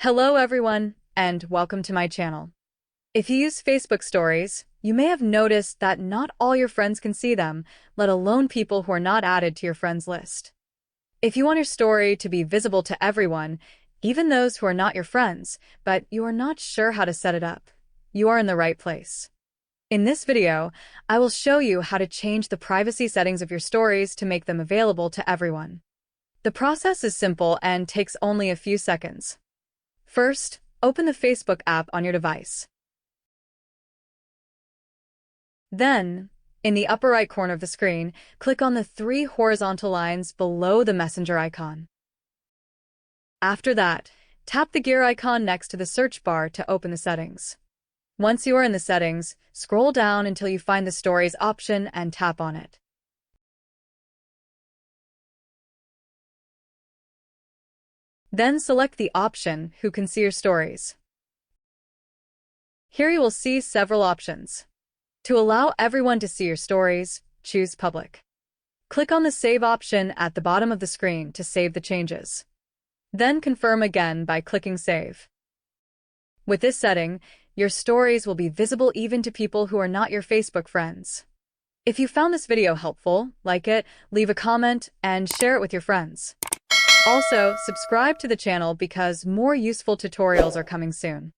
Hello everyone, and welcome to my channel. If you use Facebook Stories, you may have noticed that not all your friends can see them, let alone people who are not added to your friends list. If you want your story to be visible to everyone, even those who are not your friends, but you are not sure how to set it up, you are in the right place. In this video, I will show you how to change the privacy settings of your stories to make them available to everyone. The process is simple and takes only a few seconds. First, open the Facebook app on your device. Then, in the upper right corner of the screen, click on the three horizontal lines below the messenger icon. After that, tap the gear icon next to the search bar to open the settings. Once you are in the settings, scroll down until you find the Stories option and tap on it. Then select the option Who can see your stories. Here you will see several options. To allow everyone to see your stories, choose Public. Click on the Save option at the bottom of the screen to save the changes. Then confirm again by clicking Save. With this setting, your stories will be visible even to people who are not your Facebook friends. If you found this video helpful, like it, leave a comment, and share it with your friends. Also, subscribe to the channel because more useful tutorials are coming soon.